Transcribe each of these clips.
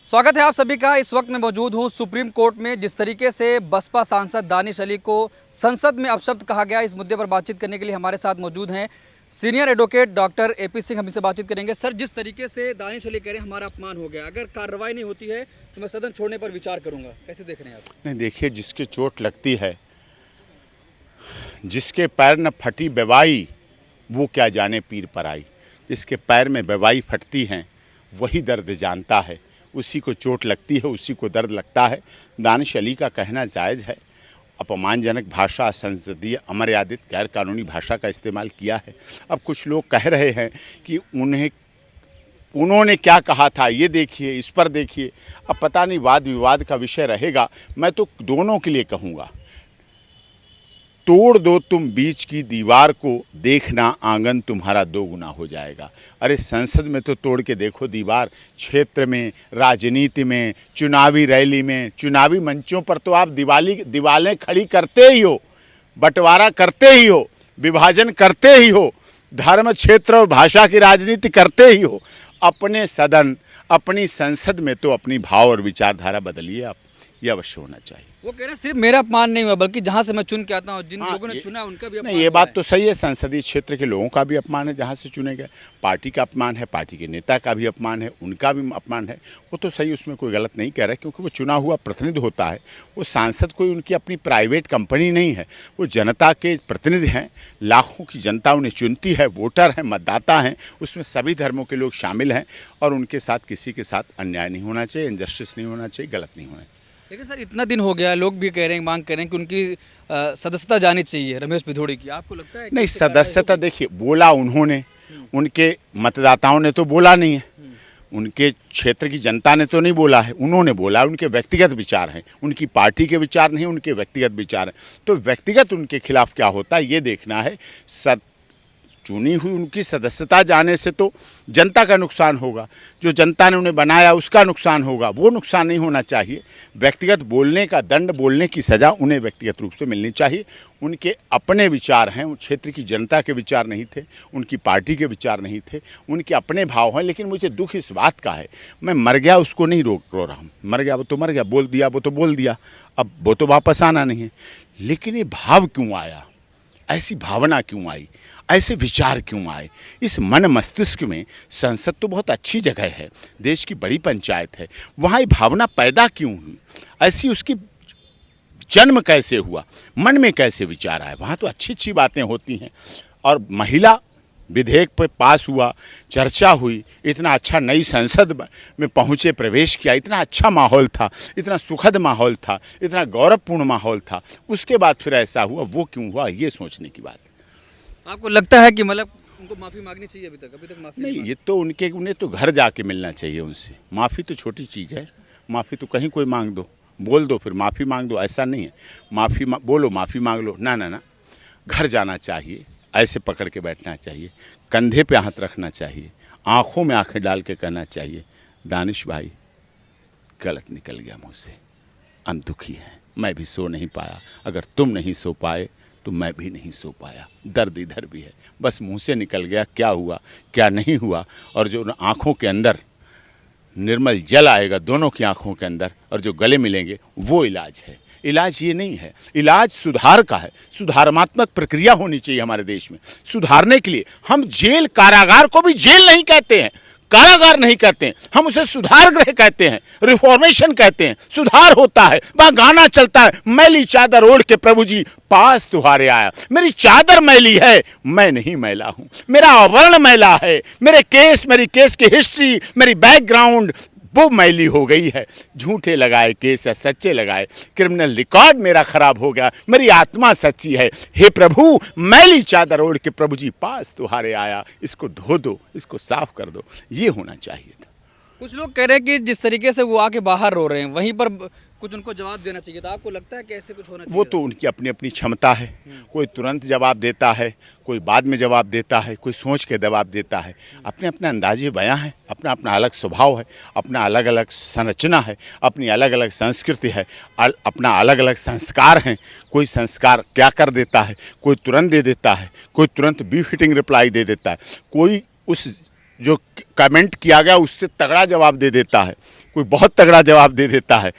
स्वागत है आप सभी का। इस वक्त मैं मौजूद हूं सुप्रीम कोर्ट में। जिस तरीके से बसपा सांसद दानिश अली को संसद में अपशब्द कहा गया, इस मुद्दे पर बातचीत करने के लिए हमारे साथ मौजूद हैं senior advocate doctor AP Singh. हम इससे बातचीत करेंगे। सर, जिस तरीके से दानिश अली कह रहे हैं हमारा अपमान हो गया, अगर कार्रवाई नहीं होती है तो मैं सदन छोड़ने पर विचार करूंगा, कैसे देख रहे हैं आप? नहीं, देखिए, जिसके चोट लगती है, जिसके पैर न फटी बेवाई, वो क्या जाने पीर पर आई। जिसके पैर में बेवाई फटती हैं वही दर्द जानता है, उसी को चोट लगती है, उसी को दर्द लगता है। दानिश अली का कहना जायज़ है। अपमानजनक भाषा, असंसदीय, अमर्यादित, गैर कानूनी भाषा का इस्तेमाल किया है। अब कुछ लोग कह रहे हैं कि उन्होंने क्या कहा था, ये देखिए, इस पर देखिए। अब पता नहीं, वाद विवाद का विषय रहेगा। मैं तो दोनों के लिए कहूँगा, तोड़ दो तुम बीच की दीवार को, देखना आंगन तुम्हारा 2 गुना हो जाएगा। अरे संसद में तो तोड़ के देखो दीवार। क्षेत्र में, राजनीति में, चुनावी रैली में, चुनावी मंचों पर तो आप दीवारें खड़ी करते ही हो, बंटवारा करते ही हो, विभाजन करते ही हो, धर्म, क्षेत्र और भाषा की राजनीति करते ही हो। अपने सदन, अपनी संसद में तो अपनी भाव और विचारधारा बदलिए आप, ये अवश्य होना चाहिए। वो कह रहे हैं सिर्फ मेरा अपमान नहीं हुआ, बल्कि जहां से मैं चुन के आता हूं, जिन लोगों ने चुना उनका भी अपमान। नहीं, ये बात तो सही है। संसदीय क्षेत्र के लोगों का भी अपमान है जहाँ से चुने गए, पार्टी का अपमान है, पार्टी के नेता का भी अपमान है, उनका भी अपमान है। वो तो सही, उसमें कोई गलत नहीं कह रहा है, क्योंकि वो चुना हुआ प्रतिनिधि होता है। वो सांसद कोई उनकी अपनी प्राइवेट कंपनी नहीं है, वो जनता के प्रतिनिधि हैं। लाखों की जनता उन्हें चुनती है, वोटर हैं, मतदाता हैं, उसमें सभी धर्मों के लोग शामिल हैं। और उनके साथ किसी के साथ अन्याय नहीं होना चाहिए, इनजस्टिस नहीं होना चाहिए, गलत नहीं होना चाहिए। लेकिन सर, इतना दिन हो गया, लोग भी कह रहे हैं, मांग कर रहे हैं कि उनकी सदस्यता जानी चाहिए रमेश पिथोड़े की। आपको लगता है? नहीं, सदस्यता देखिए, बोला उन्होंने, उनके मतदाताओं ने तो बोला नहीं है, उनके क्षेत्र की जनता ने तो नहीं बोला है, उन्होंने बोला। उनके व्यक्तिगत विचार हैं, उनकी पार्टी के विचार नहीं, उनके व्यक्तिगत विचार हैं। तो व्यक्तिगत उनके खिलाफ क्या होता है ये देखना है। चुनी हुई उनकी सदस्यता जाने से तो जनता का नुकसान होगा, जो जनता ने उन्हें बनाया उसका नुकसान होगा, वो नुकसान नहीं होना चाहिए। व्यक्तिगत बोलने का दंड, बोलने की सज़ा उन्हें व्यक्तिगत रूप से मिलनी चाहिए। उनके अपने विचार हैं, उन क्षेत्र की जनता के विचार नहीं थे, उनकी पार्टी के विचार नहीं थे, उनके अपने भाव हैं। लेकिन मुझे दुख इस बात का है, मैं मर गया उसको नहीं रो रहा हूँ। मर गया वो तो मर गया, बोल दिया वो तो बोल दिया, अब वो तो वापस आना नहीं है। लेकिन ये भाव क्यों आया, ऐसी भावना क्यों आई, ऐसे विचार क्यों आए इस मन मस्तिष्क में? संसद तो बहुत अच्छी जगह है, देश की बड़ी पंचायत है, वहाँ ये भावना पैदा क्यों हुई? ऐसी उसकी जन्म कैसे हुआ, मन में कैसे विचार आए? वहाँ तो अच्छी अच्छी बातें होती हैं। और महिला विधेयक पर पास हुआ, चर्चा हुई, इतना अच्छा नई संसद में पहुँचे, प्रवेश किया, इतना अच्छा माहौल था, इतना सुखद माहौल था, इतना गौरवपूर्ण माहौल था। उसके बाद फिर ऐसा हुआ, वो क्यों हुआ, ये सोचने की बात। आपको लगता है कि मतलब उनको माफ़ी मांगनी चाहिए? अभी तक माफ़ी नहीं, ये तो उन्हें तो घर जाके मिलना चाहिए उनसे। माफ़ी तो छोटी चीज़ है, माफ़ी तो कहीं कोई मांग दो, बोल दो, फिर माफ़ी मांग दो, ऐसा नहीं है। माफ़ी बोलो, माफ़ी मांग लो, ना ना ना, घर जाना चाहिए, ऐसे पकड़ के बैठना चाहिए, कंधे पे हाथ रखना चाहिए, आँखों में आँखें डाल के कहना चाहिए, दानिश भाई गलत निकल गया मुझसे, हम दुखी हैं, मैं भी सो नहीं पाया, अगर तुम नहीं सो पाए तो मैं भी नहीं सो पाया, दर्द इधर भी है, बस मुंह से निकल गया, क्या हुआ क्या नहीं हुआ। और जो आँखों के अंदर निर्मल जल आएगा, दोनों की आँखों के अंदर, और जो गले मिलेंगे, वो इलाज है। इलाज ये नहीं है, इलाज सुधार का है। सुधारात्मक प्रक्रिया होनी चाहिए हमारे देश में। सुधारने के लिए हम जेल, कारागार को भी जेल नहीं कहते हैं, कारागार नहीं कहते हैं, हम उसे सुधार गृह कहते हैं, रिफॉर्मेशन कहते हैं। सुधार होता है, वहाँ गाना चलता है, मैली चादर ओढ़ के प्रभु जी पास तुम्हारे आया। मेरी चादर मैली है, मैं नहीं मैला हूँ, मेरा आवरण मैला है, मेरे केस, मेरी केस की हिस्ट्री, मेरी बैकग्राउंड वो मैली हो गई है। झूठे लगाए केस है, सच्चे लगाए, क्रिमिनल रिकॉर्ड मेरा खराब हो गया, मेरी आत्मा सच्ची है। हे प्रभु, मैली चादर ओढ़ के प्रभु जी पास तुम्हारे आया, इसको धो दो, इसको साफ कर दो, ये होना चाहिए था। कुछ लोग कह रहे हैं कि जिस तरीके से वो आके बाहर रो रहे हैं, वहीं पर कुछ उनको जवाब देना चाहिए था। आपको लगता है कि ऐसे कुछ होना चाहिए? वो तो उनकी अपनी अपनी क्षमता है, कोई तुरंत जवाब देता है, कोई बाद में जवाब देता है, कोई सोच के जवाब देता है। अपने अपने अंदाजे बयां है, अपना अपना अलग स्वभाव है, अपना अलग अलग संरचना है, अपनी अलग अलग संस्कृति है, अपना अलग अलग संस्कार हैं। कोई संस्कार क्या कर देता है, कोई तुरंत दे देता है, कोई तुरंत बी फिटिंग रिप्लाई दे देता है, कोई उस जो कमेंट किया गया उससे तगड़ा जवाब दे देता है। कोई बहुत तगड़ा जवाब दे देता है,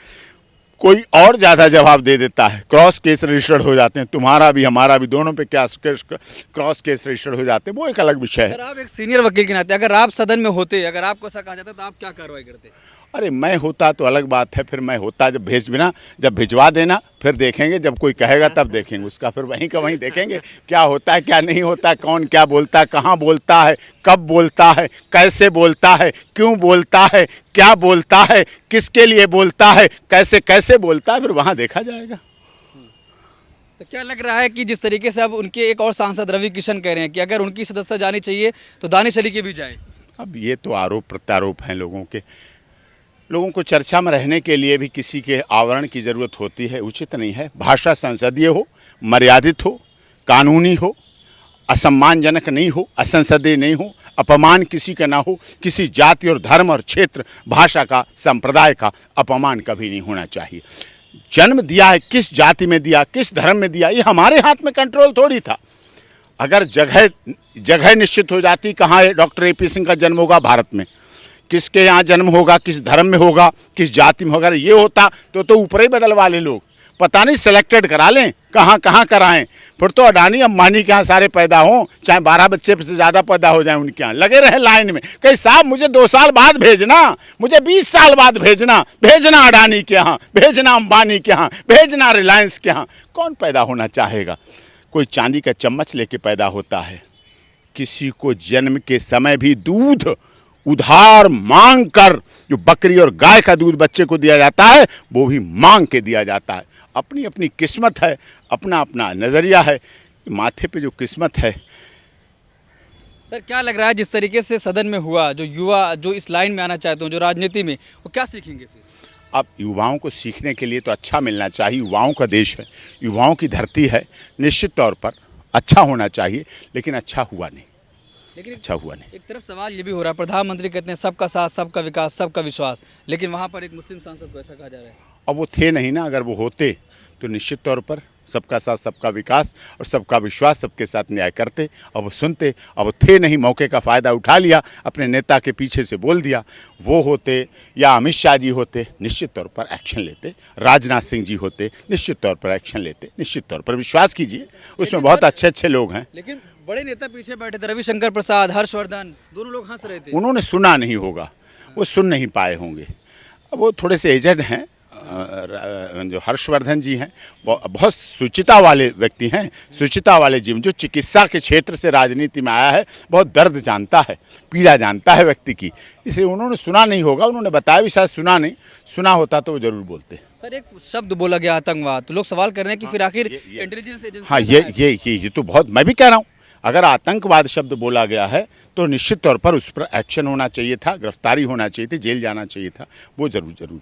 कोई और ज़्यादा जवाब दे देता है, क्रॉस केस रजिस्टर्ड हो जाते हैं, तुम्हारा भी हमारा भी, दोनों पे क्या क्रॉस केस रजिस्टर्ड हो जाते हैं, वो एक अलग विषय है। अगर आप एक सीनियर वकील के नाते अगर आप सदन में होते, अगर आपको ऐसा कहा जाता तो आप क्या कार्रवाई करते? अरे मैं होता तो अलग बात है, फिर मैं होता जब भिजवा देना, फिर देखेंगे, जब कोई कहेगा तब देखेंगे, उसका फिर वहीं का वहीं देखेंगे क्या होता है क्या नहीं होता है, कौन क्या बोलता है, कहाँ बोलता है, कब बोलता है, कैसे बोलता है, क्यों बोलता है, क्या बोलता है, किसके लिए बोलता है, कैसे कैसे बोलता है, फिर वहाँ देखा जाएगा। तो क्या लग रहा है कि जिस तरीके से अब उनके एक और सांसद रवि किशन कह रहे हैं कि अगर उनकी सदस्यता जानी चाहिए तो दानिश अली की भी जाए? अब ये तो आरोप प्रत्यारोप हैं लोगों को चर्चा में रहने के लिए भी किसी के आवरण की ज़रूरत होती है, उचित नहीं है। भाषा संसदीय हो, मर्यादित हो, कानूनी हो, असम्मानजनक नहीं हो, असंसदीय नहीं हो, अपमान किसी का ना हो, किसी जाति और धर्म और क्षेत्र भाषा का संप्रदाय का अपमान कभी नहीं होना चाहिए। जन्म दिया है, किस जाति में दिया, किस धर्म में दिया, ये हमारे हाथ में कंट्रोल थोड़ी था। अगर जगह निश्चित हो जाती, कहाँ डॉक्टर AP सिंह का जन्म होगा भारत में, किसके यहाँ जन्म होगा, किस धर्म में होगा, किस जाति में होगा, ये होता तो ऊपर ही बदलवा ले लोग, पता नहीं सेलेक्टेड करा लें, कहाँ कहाँ कराएं, फिर तो अडानी अंबानी के यहाँ सारे पैदा हों, चाहे 12 बच्चे से ज़्यादा पैदा हो जाएं, उनके यहाँ लगे रहे लाइन में, कहीं साहब मुझे 2 साल बाद भेजना, मुझे 20 साल बाद भेजना अडानी के यहाँ, भेजना अंबानी के यहाँ, भेजना रिलायंस के यहाँ। कौन पैदा होना चाहेगा? कोई चांदी का चम्मच लेके पैदा होता है, किसी को जन्म के समय भी दूध उधार मांग कर, जो बकरी और गाय का दूध बच्चे को दिया जाता है वो भी मांग के दिया जाता है। अपनी अपनी किस्मत है, अपना अपना नज़रिया है, माथे पे जो किस्मत है। सर क्या लग रहा है जिस तरीके से सदन में हुआ, जो युवा जो इस लाइन में आना चाहते हैं, जो राजनीति में, वो क्या सीखेंगे फिर? अब युवाओं को सीखने के लिए तो अच्छा मिलना चाहिए, युवाओं का देश है, युवाओं की धरती है, निश्चित तौर पर अच्छा होना चाहिए, लेकिन अच्छा हुआ नहीं। एक तरफ सवाल ये भी हो रहा है, प्रधानमंत्री कहते हैं सबका साथ, सबका विकास, सबका विश्वास, लेकिन वहाँ पर एक मुस्लिम सांसद को ऐसा कहा जा रहा है। अब वो थे नहीं ना, अगर वो होते तो निश्चित तौर पर सबका साथ, सबका विकास और सबका विश्वास, सबके साथ न्याय करते। अब वो सुनते, अब वो थे नहीं, मौके का फ़ायदा उठा लिया, अपने नेता के पीछे से बोल दिया। वो होते या अमित शाह जी होते, निश्चित तौर पर एक्शन लेते, राजनाथ सिंह जी होते, निश्चित तौर पर एक्शन लेते, निश्चित तौर पर विश्वास कीजिए, उसमें बहुत अच्छे लोग हैं। लेकिन बड़े नेता पीछे बैठे थे, रविशंकर प्रसाद, हर्षवर्धन, दोनों लोग हंस रहे थे। उन्होंने सुना नहीं होगा, वो सुन नहीं पाए होंगे। अब वो थोड़े से एजेड हैं, जो हर्षवर्धन जी हैं, बहुत सुचिता वाले व्यक्ति हैं, सुचिता वाले जीवन, जो चिकित्सा के क्षेत्र से राजनीति में आया है, बहुत दर्द जानता है, पीड़ा जानता है व्यक्ति की, इसलिए उन्होंने सुना नहीं होगा। उन्होंने बताया भी शायद सुना नहीं, सुना होता तो वो जरूर बोलते। सर एक शब्द बोला गया आतंकवाद, तो लोग सवाल कर रहे हैं कि फिर आखिर इंटेलिजेंस एजेंसी, हाँ ये तो बहुत, मैं भी कह रहा हूँ, अगर आतंकवाद शब्द बोला गया है तो निश्चित तौर पर उस पर एक्शन होना चाहिए था, गिरफ्तारी होना चाहिए थी, जेल जाना चाहिए था, वो जरूर